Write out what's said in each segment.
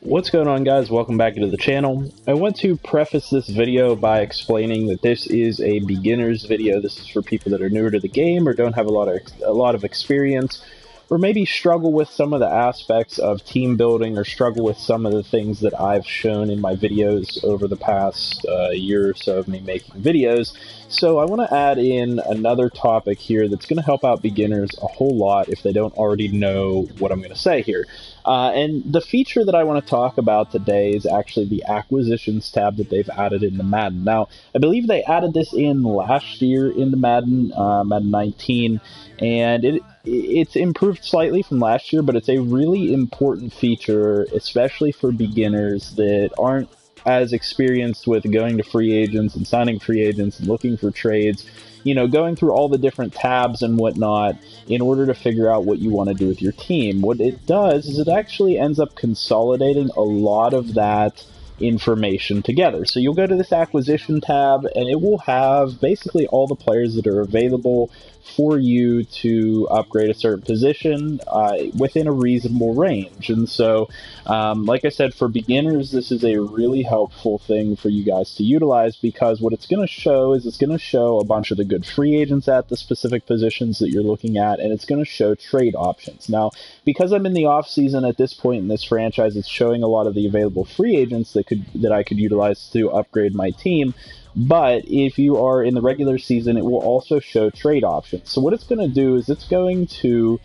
What's going on, guys? Welcome back to the channel. I want to preface this video by explaining that this is a beginner's video. This is for people that are newer to the game or don't have a lot of experience, or maybe struggle with some of the aspects of team building or struggle with some of the things that I've shown in my videos over the past year or so of me making videos. So I want to add in another topic here that's going to help out beginners a whole lot if they don't already know what I'm going to say here. And the feature that I want to talk about today is actually the acquisitions tab that they've added in the Madden. Now, I believe they added this in last year in the Madden, Madden 19, and it's improved slightly from last year, but it's a really important feature, especially for beginners that aren't as experienced with going to free agents and signing free agents and looking for trades, you know, going through all the different tabs and whatnot in order to figure out what you want to do with your team. What it does is it actually ends up consolidating a lot of that information together. So you'll go to this acquisition tab and it will have basically all the players that are available for you to upgrade a certain position within a reasonable range. And so, like I said, for beginners, this is a really helpful thing for you guys to utilize, because what it's going to show is it's going to show a bunch of the good free agents at the specific positions that you're looking at, and it's going to show trade options. Now, because I'm in the off season at this point in this franchise, it's showing a lot of the available free agents that I could utilize to upgrade my team. But if you are in the regular season, it will also show trade options. So what it's going to do is it's going to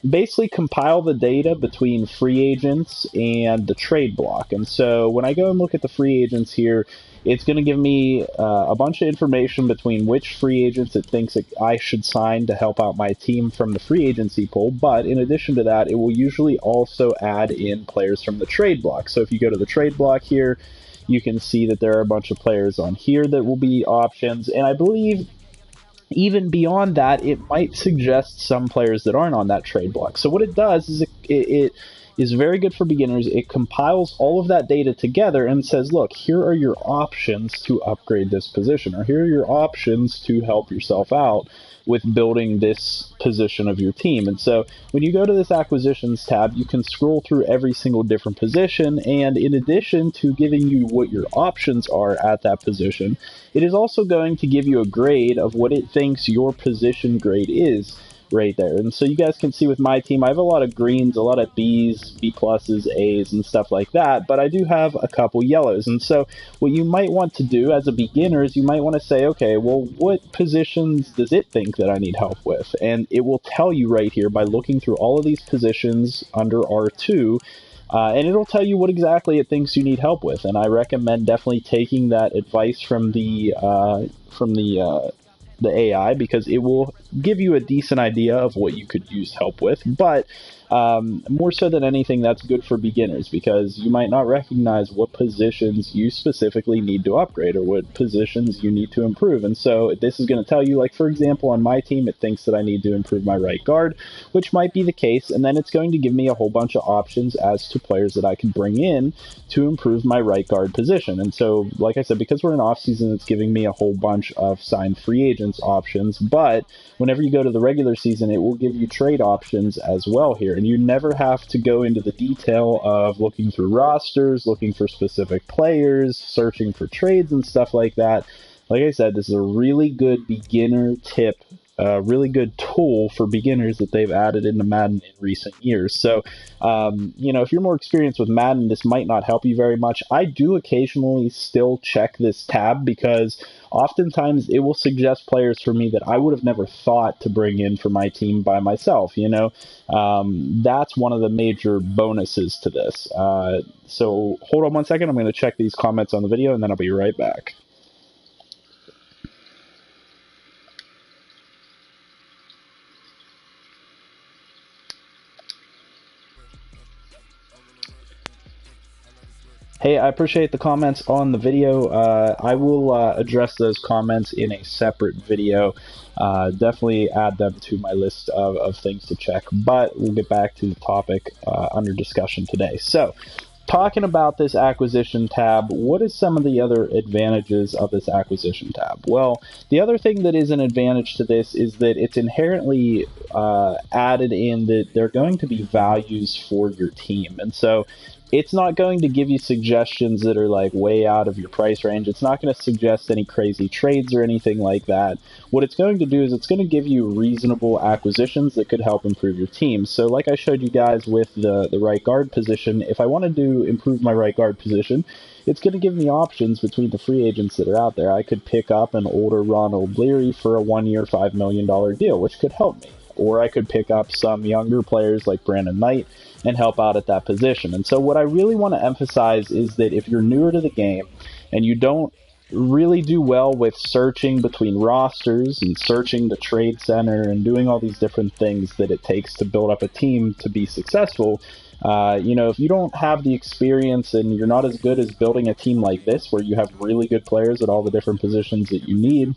basically compile the data between free agents and the trade block. And so when I go and look at the free agents here, it's going to give me a bunch of information between which free agents it thinks that I should sign to help out my team from the free agency pool. But in addition to that, it will usually also add in players from the trade block. So if you go to the trade block here, you can see that there are a bunch of players on here that will be options. And I believe even beyond that, it might suggest some players that aren't on that trade block. So what it does is it is very good for beginners. It compiles all of that data together and says, look, here are your options to upgrade this position, or here are your options to help yourself out with building this position of your team. And so when you go to this acquisitions tab, you can scroll through every single different position, and in addition to giving you what your options are at that position, it is also going to give you a grade of what it thinks your position grade is right there. And so you guys can see with my team, I have a lot of greens, a lot of Bs, B pluses, As, and stuff like that, but I do have a couple yellows. And so what you might want to do as a beginner is you might want to say, okay, well, what positions does it think that I need help with? And it will tell you right here by looking through all of these positions under R2, and it'll tell you what exactly it thinks you need help with. And I recommend definitely taking that advice from the AI, because it will give you a decent idea of what you could use help with. But more so than anything, that's good for beginners, because you might not recognize what positions you specifically need to upgrade or what positions you need to improve. And so this is going to tell you, like, for example, on my team, it thinks that I need to improve my right guard, which might be the case. And then it's going to give me a whole bunch of options as to players that I can bring in to improve my right guard position. And so, like I said, because we're in off season, it's giving me a whole bunch of signed free agents options. But whenever you go to the regular season, it will give you trade options as well here. And you never have to go into the detail of looking through rosters, looking for specific players, searching for trades and stuff like that. Like I said, this is a really good beginner tip, really good tool for beginners that they've added into Madden in recent years. So, you know, if you're more experienced with Madden, this might not help you very much. I do occasionally still check this tab, because oftentimes it will suggest players for me that I would have never thought to bring in for my team by myself, you know. That's one of the major bonuses to this. So hold on one second. I'm going to check these comments on the video, and then I'll be right back. Hey, I appreciate the comments on the video. I will address those comments in a separate video. Definitely add them to my list of things to check, but we'll get back to the topic under discussion today. So, talking about this acquisition tab, what is some of the other advantages of this acquisition tab? Well, the other thing that is an advantage to this is that it's inherently added in that there are going to be values for your team. And so it's not going to give you suggestions that are like way out of your price range. It's not going to suggest any crazy trades or anything like that. What it's going to do is it's going to give you reasonable acquisitions that could help improve your team. So like I showed you guys with the right guard position, if I wanted to improve my right guard position, it's going to give me options between the free agents that are out there. I could pick up an older Ronald Leary for a 1-year, $5 million deal, which could help me. Or I could pick up some younger players like Brandon Knight and help out at that position. And so what I really want to emphasize is that if you're newer to the game and you don't really do well with searching between rosters and searching the trade center and doing all these different things that it takes to build up a team to be successful, if you don't have the experience and you're not as good as building a team like this where you have really good players at all the different positions that you need,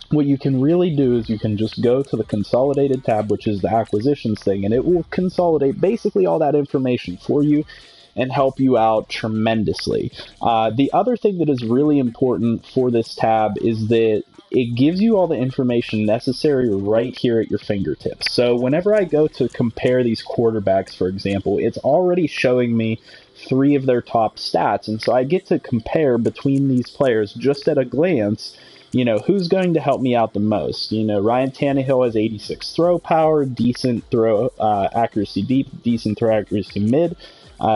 what you can really do is you can just go to the Consolidated tab, which is the acquisitions thing, and it will consolidate basically all that information for you and help you out tremendously. The other thing that is really important for this tab is that it gives you all the information necessary right here at your fingertips. So whenever I go to compare these quarterbacks, for example, it's already showing me 3 of their top stats, and so I get to compare between these players just at a glance. Who's going to help me out the most? Ryan Tannehill has 86 throw power, decent throw accuracy deep, decent throw accuracy mid.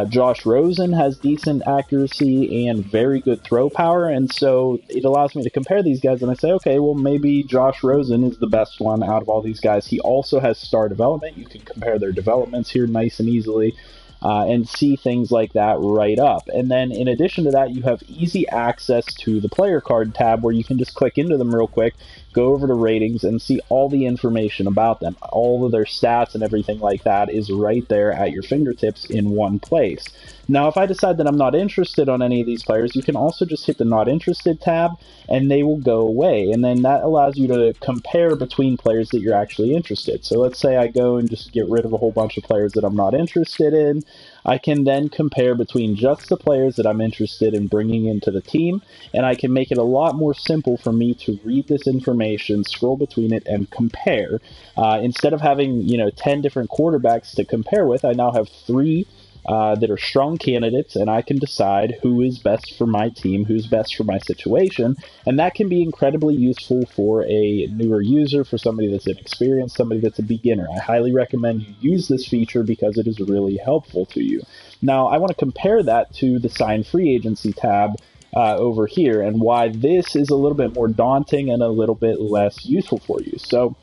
Josh Rosen has decent accuracy and very good throw power, and so it allows me to compare these guys, and I say, okay, well, maybe Josh Rosen is the best one out of all these guys. He also has star development. You can compare their developments here nice and easily. And see things like that right up. And then in addition to that, you have easy access to the player card tab where you can just click into them real quick, go over to ratings, and see all the information about them. All of their stats and everything like that is right there at your fingertips in one place. Now, if I decide that I'm not interested on any of these players, you can also just hit the not interested tab and they will go away. And then that allows you to compare between players that you're actually interested. So let's say I go and just get rid of a whole bunch of players that I'm not interested in. I can then compare between just the players that I'm interested in bringing into the team, and I can make it a lot more simple for me to read this information, scroll between it, and compare. Instead of having 10 different quarterbacks to compare with, I now have 3 that are strong candidates, and I can decide who is best for my team, who's best for my situation, and that can be incredibly useful for a newer user, for somebody that's inexperienced, somebody that's a beginner. I highly recommend you use this feature because it is really helpful to you. Now, I want to compare that to the Sign Free Agency tab over here, and why this is a little bit more daunting and a little bit less useful for you. So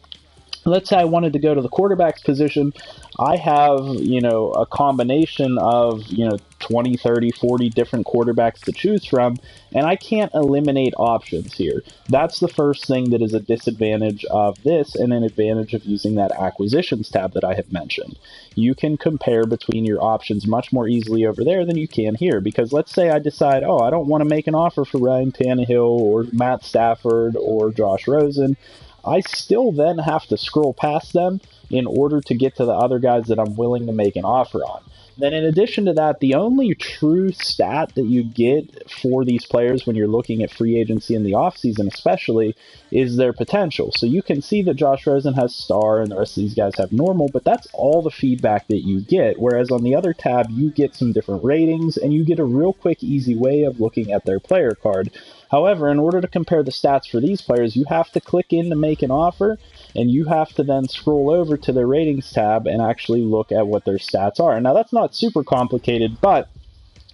let's say I wanted to go to the quarterback's position. I have, a combination of, 20, 30, 40 different quarterbacks to choose from, and I can't eliminate options here. That's the first thing that is a disadvantage of this and an advantage of using that acquisitions tab that I have mentioned. You can compare between your options much more easily over there than you can here, because let's say I decide, I don't want to make an offer for Ryan Tannehill or Matt Stafford or Josh Rosen. I still then have to scroll past them in order to get to the other guys that I'm willing to make an offer on. Then in addition to that, the only true stat that you get for these players when you're looking at free agency in the offseason especially is their potential. So you can see that Josh Rosen has star and the rest of these guys have normal, but that's all the feedback that you get. Whereas on the other tab, you get some different ratings and you get a real quick, easy way of looking at their player card. However, in order to compare the stats for these players, you have to click in to make an offer, and you have to then scroll over to their ratings tab and actually look at what their stats are. Now, that's not super complicated, but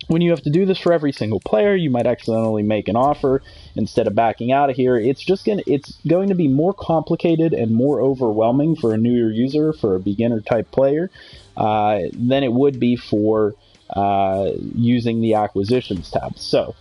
when you have to do this for every single player, you might accidentally make an offer instead of backing out of here. It's going to be more complicated and more overwhelming for a newer user, for a beginner type player, than it would be for using the acquisitions tab. So,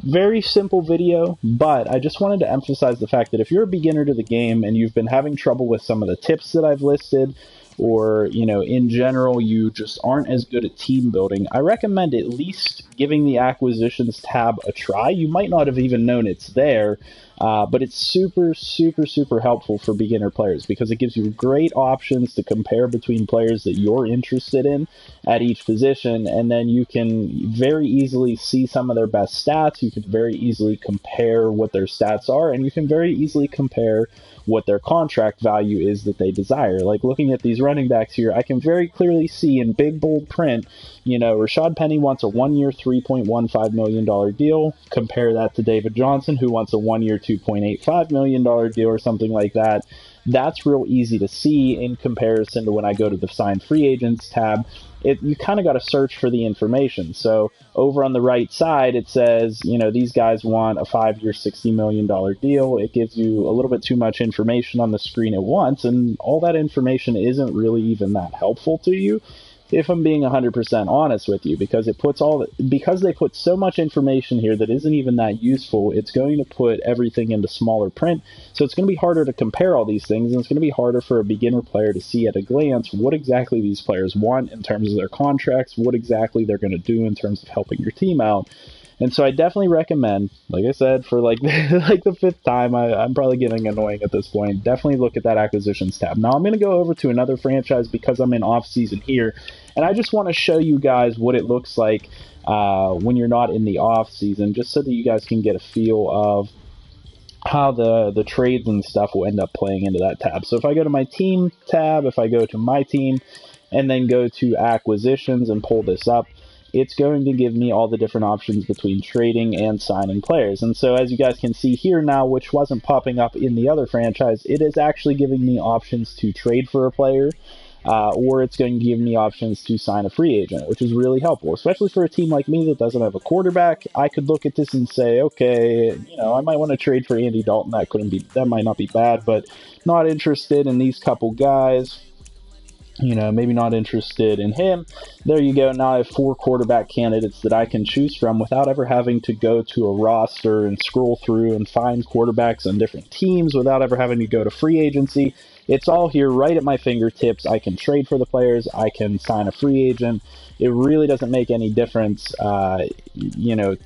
very simple video, but I just wanted to emphasize the fact that if you're a beginner to the game and you've been having trouble with some of the tips that I've listed, or, in general, you just aren't as good at team building, I recommend at least giving the acquisitions tab a try. You might not have even known it's there, but it's super, super, super helpful for beginner players because it gives you great options to compare between players that you're interested in at each position, and then you can very easily see some of their best stats. You can very easily compare what their stats are, and you can very easily compare what their contract value is that they desire. Like looking at these running backs here, I can very clearly see in big bold print, Rashad Penny wants a 1-year, $3.15 million deal. Compare that to David Johnson, who wants a 1-year, $2.85 million deal or something like that. That's real easy to see in comparison to when I go to the signed free agents tab. You kind of got to search for the information. So over on the right side, it says, these guys want a 5-year, $60 million deal. It gives you a little bit too much information on the screen at once, and all that information isn't really even that helpful to you, if I'm being 100% honest with you, because because they put so much information here that isn't even that useful. It's going to put everything into smaller print, so it's going to be harder to compare all these things, and it's going to be harder for a beginner player to see at a glance what exactly these players want in terms of their contracts, what exactly they're going to do in terms of helping your team out. And so I definitely recommend, like I said, for like the fifth time, I'm probably getting annoying at this point, definitely look at that acquisitions tab. Now I'm going to go over to another franchise because I'm in off season here, and I just want to show you guys what it looks like when you're not in the off season, just so that you guys can get a feel of how the trades and stuff will end up playing into that tab. So if I go to my team tab, if I go to my team, and then go to acquisitions and pull this up, it's going to give me all the different options between trading and signing players. And so as you guys can see here now, which wasn't popping up in the other franchise, it is actually giving me options to trade for a player, or it's going to give me options to sign a free agent, which is really helpful, especially for a team like me that doesn't have a quarterback. I could look at this and say, okay, I might want to trade for Andy Dalton. That might not be bad, but not interested in these couple guys. Maybe not interested in him. There you go. Now I have 4 quarterback candidates that I can choose from without ever having to go to a roster and scroll through and find quarterbacks on different teams, without ever having to go to free agency. It's all here right at my fingertips. I can trade for the players. I can sign a free agent. It really doesn't make any difference, to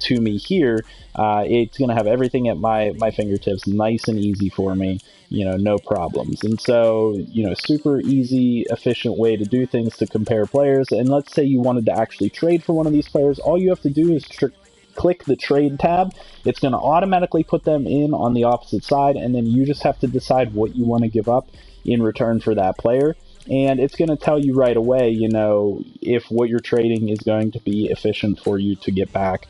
me here. It's going to have everything at my fingertips, nice and easy for me, no problems. And so, super easy, efficient way to do things to compare players. And let's say you wanted to actually trade for one of these players. All you have to do is click the trade tab. It's going to automatically put them in on the opposite side, and then you just have to decide what you want to give up in return for that player. And it's going to tell you right away, if what you're trading is going to be efficient for you to get back,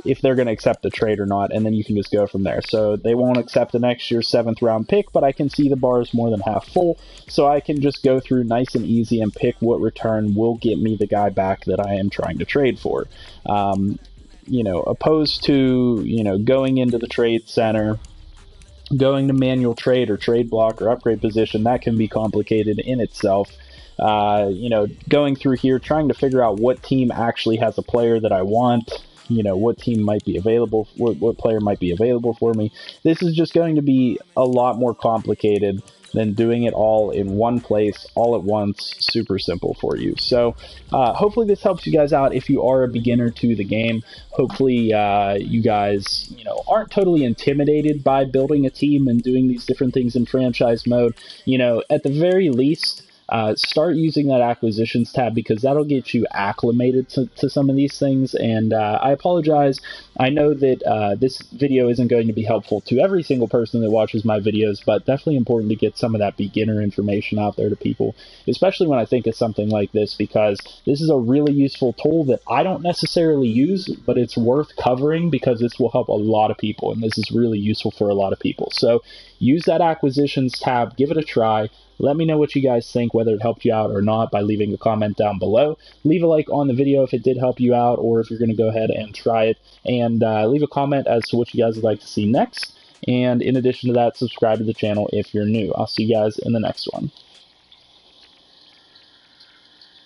if they're going to accept the trade or not, and then you can just go from there. So they won't accept the next year's 7th round pick, but I can see the bar is more than half full, so I can just go through nice and easy and pick what return will get me the guy back that I am trying to trade for. Opposed to, going into the trade center, going to manual trade or trade block or upgrade position, that can be complicated in itself. Going through here, trying to figure out what team actually has a player that I want, what team might be available, what player might be available for me. This is just going to be a lot more complicated than doing it all in one place, all at once, super simple for you. So hopefully this helps you guys out if you are a beginner to the game. Hopefully you guys, aren't totally intimidated by building a team and doing these different things in franchise mode. At the very least, start using that acquisitions tab, because that'll get you acclimated to some of these things. And I apologize. I know that this video isn't going to be helpful to every single person that watches my videos, but definitely important to get some of that beginner information out there to people, especially when I think of something like this, because this is a really useful tool that I don't necessarily use, but it's worth covering because this will help a lot of people, and this is really useful for a lot of people. So use that acquisitions tab, give it a try. Let me know what you guys think, whether it helped you out or not, by leaving a comment down below. Leave a like on the video if it did help you out, or if you're going to go ahead and try it. And leave a comment as to what you guys would like to see next. And in addition to that, subscribe to the channel if you're new. I'll see you guys in the next one.